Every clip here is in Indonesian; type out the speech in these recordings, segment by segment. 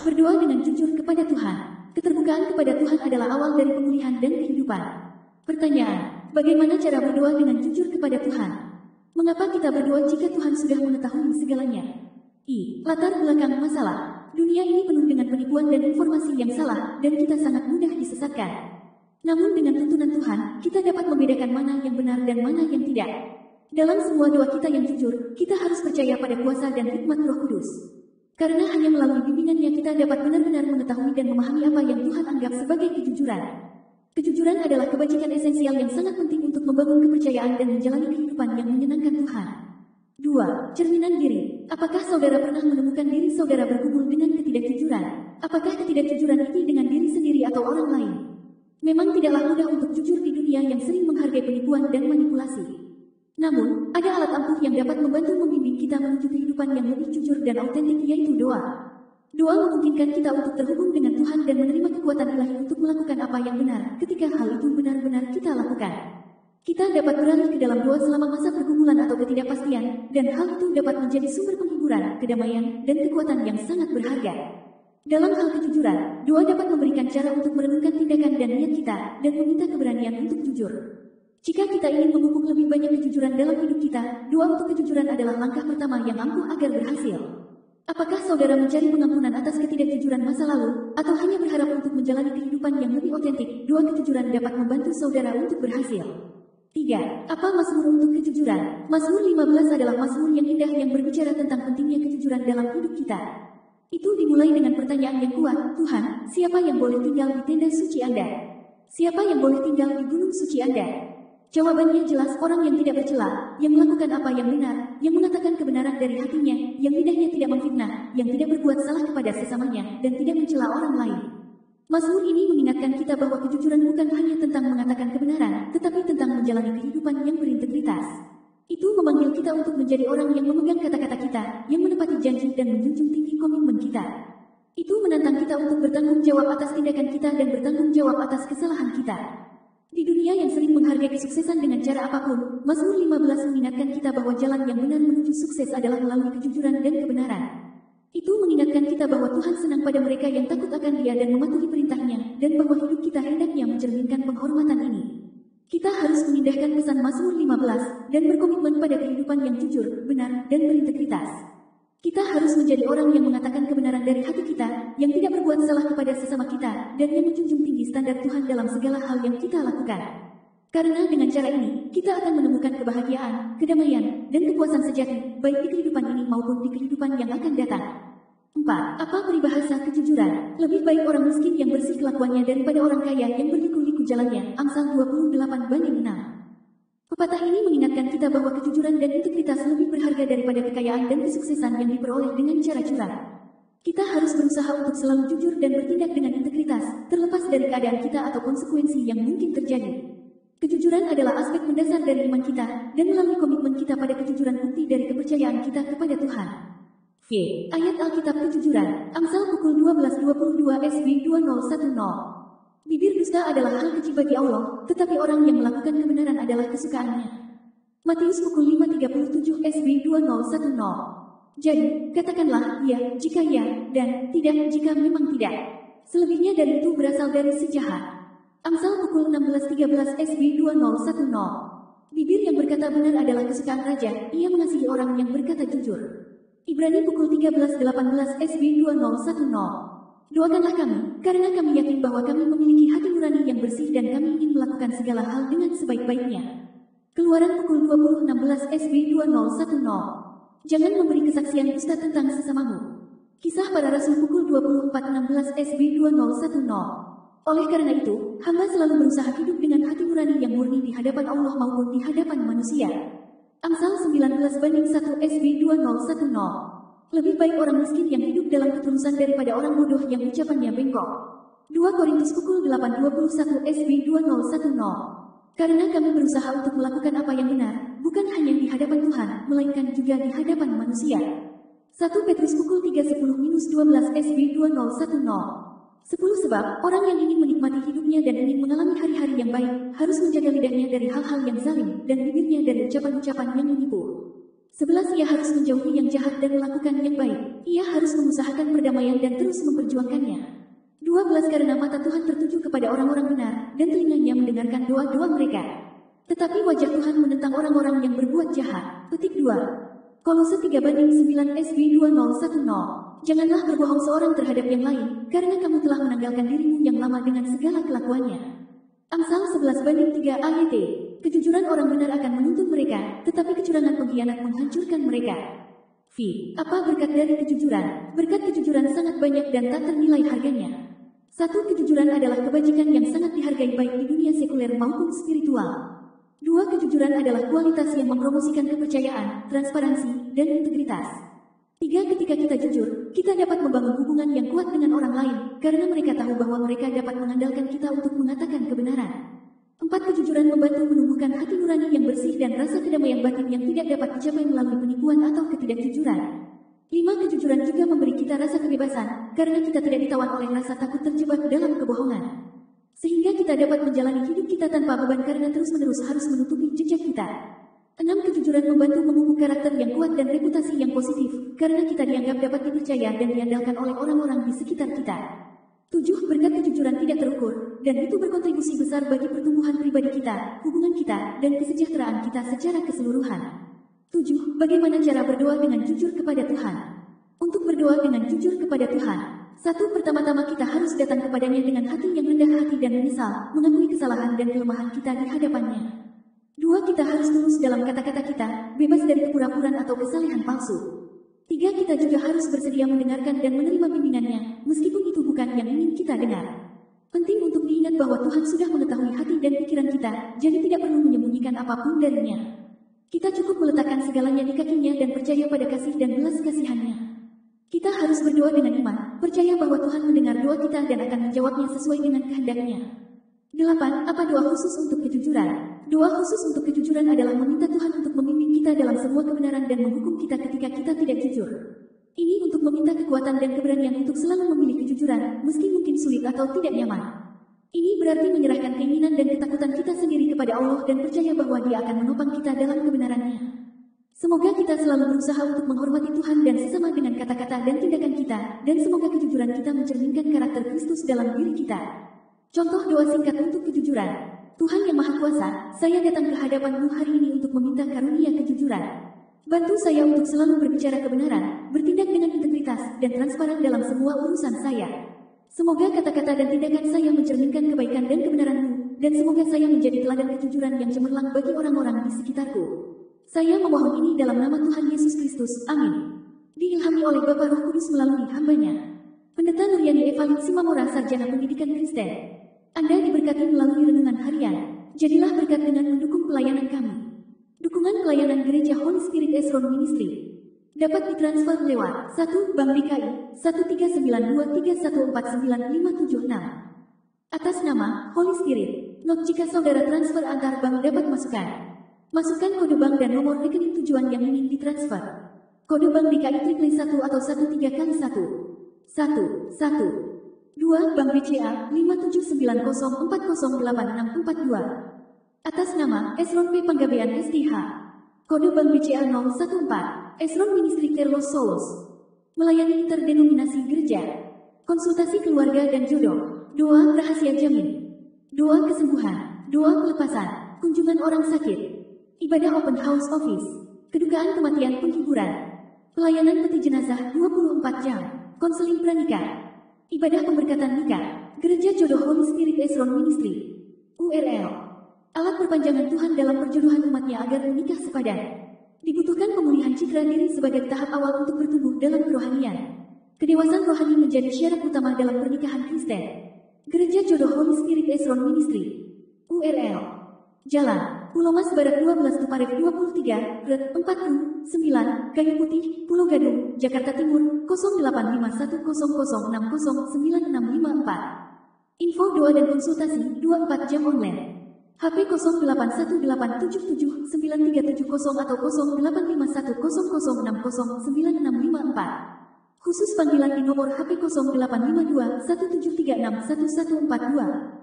Berdoa dengan jujur kepada Tuhan. Keterbukaan kepada Tuhan adalah awal dari pemulihan dan kehidupan. Pertanyaan, bagaimana cara berdoa dengan jujur kepada Tuhan? Mengapa kita berdoa jika Tuhan sudah mengetahui segalanya? Latar belakang masalah. Dunia ini penuh dengan penipuan dan informasi yang salah, dan kita sangat mudah disesatkan. Namun dengan tuntunan Tuhan, kita dapat membedakan mana yang benar dan mana yang tidak. Dalam semua doa kita yang jujur, kita harus percaya pada kuasa dan hikmat Roh Kudus. Karena hanya melalui bimbingannya kita dapat benar-benar mengetahui dan memahami apa yang Tuhan anggap sebagai kejujuran. Kejujuran adalah kebajikan esensial yang sangat penting untuk membangun kepercayaan dan menjalani kehidupan yang menyenangkan Tuhan. 2. Cerminan diri. Apakah saudara pernah menemukan diri saudara bergumul dengan ketidakjujuran? Apakah ketidakjujuran itu dengan diri sendiri atau orang lain? Memang tidaklah mudah untuk jujur di dunia yang sering menghargai penipuan dan manipulasi. Namun, ada alat ampuh yang dapat membantu membimbing kita menuju kehidupan yang lebih jujur dan autentik, yaitu doa. Doa memungkinkan kita untuk terhubung dengan Tuhan dan menerima kekuatan ilahi untuk melakukan apa yang benar, ketika hal itu benar-benar kita lakukan. Kita dapat beralih ke dalam doa selama masa pergumulan atau ketidakpastian, dan hal itu dapat menjadi sumber penghiburan, kedamaian, dan kekuatan yang sangat berharga. Dalam hal kejujuran, doa dapat memberikan cara untuk merenungkan tindakan dan niat kita, dan meminta keberanian untuk jujur. Jika kita ingin memupuk lebih banyak kejujuran dalam hidup kita, doa untuk kejujuran adalah langkah pertama yang ampuh agar berhasil. Apakah saudara mencari pengampunan atas ketidakjujuran masa lalu, atau hanya berharap untuk menjalani kehidupan yang lebih otentik? Doa kejujuran dapat membantu saudara untuk berhasil. 3. Apa mazmur untuk kejujuran? Mazmur 15 adalah mazmur yang indah yang berbicara tentang pentingnya kejujuran dalam hidup kita. Itu dimulai dengan pertanyaan yang kuat, Tuhan, siapa yang boleh tinggal di tenda suci Anda? Siapa yang boleh tinggal di gunung suci Anda? Jawabannya jelas, orang yang tidak bercela, yang melakukan apa yang benar, yang mengatakan kebenaran dari hatinya, yang lidahnya tidak memfitnah, yang tidak berbuat salah kepada sesamanya, dan tidak mencela orang lain. Mazmur ini mengingatkan kita bahwa kejujuran bukan hanya tentang mengatakan kebenaran, tetapi tentang menjalani kehidupan yang berintegritas. Itu memanggil kita untuk menjadi orang yang memegang kata-kata kita, yang menepati janji dan menjunjung tinggi komitmen kita. Itu menantang kita untuk bertanggung jawab atas tindakan kita dan bertanggung jawab atas kesalahan kita. Di dunia yang sering menghargai kesuksesan dengan cara apapun, Mazmur 15 mengingatkan kita bahwa jalan yang benar menuju sukses adalah melalui kejujuran dan kebenaran. Itu mengingatkan kita bahwa Tuhan senang pada mereka yang takut akan Dia dan mematuhi perintahnya, dan bahwa hidup kita hendaknya mencerminkan penghormatan ini. Kita harus memindahkan pesan Mazmur 15 dan berkomitmen pada kehidupan yang jujur, benar, dan berintegritas. Kita harus menjadi orang yang mengatakan kebenaran dari hati kita, yang tidak berbuat salah kepada sesama kita, dan yang menjunjung tinggi standar Tuhan dalam segala hal yang kita lakukan. Karena dengan cara ini, kita akan menemukan kebahagiaan, kedamaian, dan kepuasan sejati, baik di kehidupan ini maupun di kehidupan yang akan datang. 4. Apa peribahasa kejujuran? Lebih baik orang miskin yang bersih kelakuannya daripada orang kaya yang berliku-liku jalannya. Amsal 28:6. Pepatah ini mengingatkan kita bahwa kejujuran dan integritas lebih berharga daripada kekayaan dan kesuksesan yang diperoleh dengan cara curang. Kita harus berusaha untuk selalu jujur dan bertindak dengan integritas, terlepas dari keadaan kita atau konsekuensi yang mungkin terjadi. Kejujuran adalah aspek mendasar dari iman kita, dan melalui komitmen kita pada kejujuran bukti dari kepercayaan kita kepada Tuhan. Ayat Alkitab kejujuran, Amsal pukul 12.22 SB 2010. Bibir dusta adalah hal kecil bagi Allah, tetapi orang yang melakukan kebenaran adalah kesukaannya. Matius pukul 5.37 SB 2010. Jadi, katakanlah ya jika ya, dan tidak jika memang tidak. Selebihnya dari itu berasal dari si jahat. Amsal pukul 16.13 SB 2010. Bibir yang berkata benar adalah kesukaan raja, ia mengasihi orang yang berkata jujur. Ibrani pukul 13.18 SB 2010. Doakanlah kami, karena kami yakin bahwa kami memiliki hati nurani yang bersih dan kami ingin melakukan segala hal dengan sebaik-baiknya. Keluaran pukul 20.16 SB 2010. Jangan memberi kesaksian dusta tentang sesamamu. Kisah para Rasul pukul 24.16 SB 2010. Oleh karena itu, hamba selalu berusaha hidup dengan hati nurani yang murni di hadapan Allah maupun di hadapan manusia. Amsal 19:1 SB 2010. Lebih baik orang miskin yang hidup dalam ketulusan daripada orang bodoh yang ucapannya bengkok. 2 Korintus pukul 8.21 SB 2010. Karena kami berusaha untuk melakukan apa yang benar, bukan hanya di hadapan Tuhan, melainkan juga di hadapan manusia. 1 Petrus pukul 3:10-12 SB 2010. 10 sebab, orang yang ingin menikmati hidupnya dan ingin mengalami hari-hari yang baik, harus menjaga lidahnya dari hal-hal yang zalim, dan bibirnya dari ucapan-ucapan yang menipu. 11. Ia harus menjauhi yang jahat dan melakukan yang baik. Ia harus mengusahakan perdamaian dan terus memperjuangkannya. 12. Karena mata Tuhan tertuju kepada orang-orang benar, dan telinganya mendengarkan doa-doa mereka. Tetapi wajah Tuhan menentang orang-orang yang berbuat jahat. Petik 2. Kolose 3:9 SB 2010. Janganlah berbohong seorang terhadap yang lain, karena kamu telah menanggalkan dirimu yang lama dengan segala kelakuannya. Amsal 11:3 AYT. Kejujuran orang benar akan menuntun mereka, tetapi kecurangan pengkhianat menghancurkan mereka. Apa berkat dari kejujuran? Berkat kejujuran sangat banyak dan tak ternilai harganya. 1. Kejujuran adalah kebajikan yang sangat dihargai baik di dunia sekuler maupun spiritual. 2. Kejujuran adalah kualitas yang mempromosikan kepercayaan, transparansi, dan integritas. 3. Ketika kita jujur, kita dapat membangun hubungan yang kuat dengan orang lain, karena mereka tahu bahwa mereka dapat mengandalkan kita untuk mengatakan kebenaran. 4. Kejujuran membantu menumbuhkan hati nurani yang bersih dan rasa kedamaian batin yang tidak dapat dicapai melalui penipuan atau ketidakjujuran. 5. Kejujuran juga memberi kita rasa kebebasan, karena kita tidak ditawan oleh rasa takut terjebak dalam kebohongan. Sehingga kita dapat menjalani hidup kita tanpa beban karena terus-menerus harus menutupi jejak kita. 6. Kejujuran membantu memupuk karakter yang kuat dan reputasi yang positif, karena kita dianggap dapat dipercaya dan diandalkan oleh orang-orang di sekitar kita. 7. Berkat kejujuran tidak terukur, dan itu berkontribusi besar bagi pertumbuhan pribadi kita, hubungan kita, dan kesejahteraan kita secara keseluruhan. 7. Bagaimana cara berdoa dengan jujur kepada Tuhan? Untuk berdoa dengan jujur kepada Tuhan, 1. Pertama-tama kita harus datang kepadanya dengan hati yang rendah hati dan menyesal, mengakui kesalahan dan kelemahan kita di hadapannya. 2. Kita harus tulus dalam kata-kata kita, bebas dari kepura-puraan atau kesalehan palsu. 3. Kita juga harus bersedia mendengarkan dan menerima bimbingannya, meskipun itu bukan yang ingin kita dengar. Penting untuk diingat bahwa Tuhan sudah mengetahui hati dan pikiran kita, jadi tidak perlu menyembunyikan apapun darinya. Kita cukup meletakkan segalanya di kakinya dan percaya pada kasih dan belas kasihannya. Kita harus berdoa dengan iman, percaya bahwa Tuhan mendengar doa kita dan akan menjawabnya sesuai dengan kehendaknya. 8. Apa doa khusus untuk kejujuran? Doa khusus untuk kejujuran adalah meminta Tuhan untuk memimpin kita dalam semua kebenaran dan menghukum kita ketika kita tidak jujur. Ini untuk meminta kekuatan dan keberanian untuk selalu memilih kejujuran, meski mungkin sulit atau tidak nyaman. Ini berarti menyerahkan keinginan dan ketakutan kita sendiri kepada Allah dan percaya bahwa Dia akan menopang kita dalam kebenarannya. Semoga kita selalu berusaha untuk menghormati Tuhan dan sesama dengan kata-kata dan tindakan kita, dan semoga kejujuran kita mencerminkan karakter Kristus dalam diri kita. Contoh doa singkat untuk kejujuran. Tuhan yang Maha Kuasa, saya datang ke hadapan-Mu hari ini untuk meminta karunia kejujuran. Bantu saya untuk selalu berbicara kebenaran, bertindak dengan integritas, dan transparan dalam semua urusan saya. Semoga kata-kata dan tindakan saya mencerminkan kebaikan dan kebenaran-Mu, dan semoga saya menjadi teladan kejujuran yang cemerlang bagi orang-orang di sekitarku. Saya memohon ini dalam nama Tuhan Yesus Kristus. Amin. Diilhami oleh Bapa Roh Kudus melalui hamba-Nya. Pendeta Nuryani Evalin Simamora, Sarjana Pendidikan Kristen. Anda diberkati melalui renungan harian. Jadilah berkat dengan mendukung pelayanan kami. Dukungan pelayanan Gereja Holy Spirit Esron Ministry dapat ditransfer lewat 1. Bank DKI 13923149576 atas nama Holy Spirit. Not jika saudara transfer antar bank dapat masukkan kode bank dan nomor rekening tujuan yang ingin ditransfer. Kode bank DKI 111 atau 13 kali 1. 2. Bank BCA 5790408642 atas nama Esron P. Panggabean STH. Kode bank BCA 014 Esron Ministry Carlos Solos. Melayani interdenominasi gereja. Konsultasi keluarga dan jodoh. Doa rahasia jamin. Doa kesembuhan. Doa pelepasan. Kunjungan orang sakit. Ibadah open house office. Kedukaan kematian penghiburan. Pelayanan peti jenazah 24 jam. Konseling pranikah. Ibadah pemberkatan nikah. Gereja Jodoh Holy Spirit Esron Ministry. URL. Alat perpanjangan Tuhan dalam perjodohan umatnya agar menikah sepadan. Dibutuhkan pemulihan citra diri sebagai tahap awal untuk bertumbuh dalam kerohanian. Kedewasaan rohani menjadi syarat utama dalam pernikahan Kristen. Gereja Jodoh Holy Spirit Esron Ministry. URL. Jalan Pulau Mas Barat 12 Tuparef 23, Red 49, Kayu Putih, Pulau Gadung, Jakarta Timur 0851060964. Info doa dan konsultasi 24 jam online. HP 0818779370 atau 085100609654. Khusus panggilan di nomor HP 085217361142.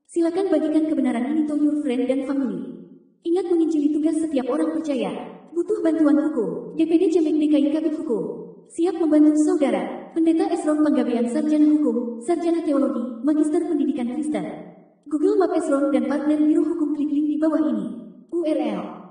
Silakan bagikan kebenaran ini to your friend dan family. Ingat menginjili tugas setiap orang percaya. Butuh bantuan hukum. DPD Jamek DKI Kabid Hukum. Siap membantu saudara. Pendeta Esron Panggabean Sarjana Hukum, Sarjana Teologi, Magister Pendidikan Kristen. Google Map Esron dan partner Biro Hukum klik link di bawah ini. URL